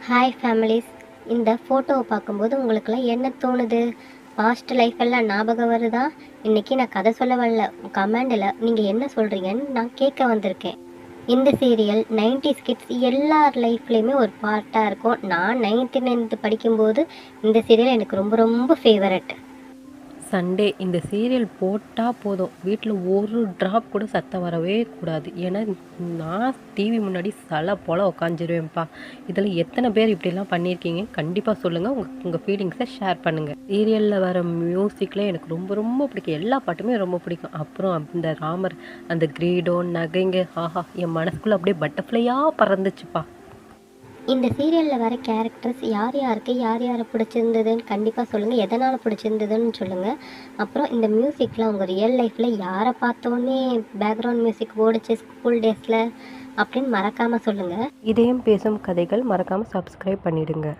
Hi families. இந்த ஃபோட்டோவை பார்க்கும்போது உங்களுக்கெல்லாம் என்ன தோணுது? பாஸ்ட் லைஃப் எல்லாம் ஞாபகம் வருதா? இன்னைக்கு நான் கதை சொல்ல வரல, கமெண்டில் நீங்கள் என்ன சொல்கிறீங்கன்னு நான் கேட்க வந்திருக்கேன். இந்த சீரியல் 90s கிட்ஸ் எல்லார் லைஃப்லேயுமே ஒரு பார்ட்டாக இருக்கும். நான் 9th படிக்கும்போது இந்த சீரியல் எனக்கு ரொம்ப ரொம்ப ஃபேவரட். சண்டே இந்த சீரியல் போட்டால் போதும், வீட்டில் ஒரு ட்ராப் கூட சத்தம் வரவே கூடாது. ஏன்னா நான் டிவி முன்னாடி சல போல் உட்காந்துருவேன்ப்பா. இதில் எத்தனை பேர் இப்படிலாம் பண்ணியிருக்கீங்க? கண்டிப்பாக சொல்லுங்கள், உங்கள் ஃபீலிங்ஸை ஷேர் பண்ணுங்கள். சீரியலில் வர மியூசிக்கில் எனக்கு ரொம்ப ரொம்ப பிடிக்கும். எல்லா பாட்டுமே ரொம்ப பிடிக்கும். அப்புறம் அந்த ராமர், அந்த கிரீடோ, நகைங்க, ஆஹா, என் மனசுக்குள்ளே அப்படியே பட்டர்ஃப்ளையாக பறந்துச்சுப்பா. இந்த சீரியலில் வர கேரக்டர்ஸ் யார் யாருக்கு யார் யாரை பிடிச்சிருந்ததுன்னு கண்டிப்பாக சொல்லுங்கள். எதனால் பிடிச்சிருந்ததுன்னு சொல்லுங்கள். அப்புறம் இந்த மியூசிக்கில் உங்கள் ரியல் லைஃப்பில் யாரை பார்த்தோன்னே பேக்ரவுண்ட் மியூசிக் ஓடிச்சு ஸ்கூல் டேஸில் அப்படின்னு மறக்காமல் சொல்லுங்கள். இதயம் பேசும் கதைகள் மறக்காமல் சப்ஸ்கிரைப் பண்ணிவிடுங்க.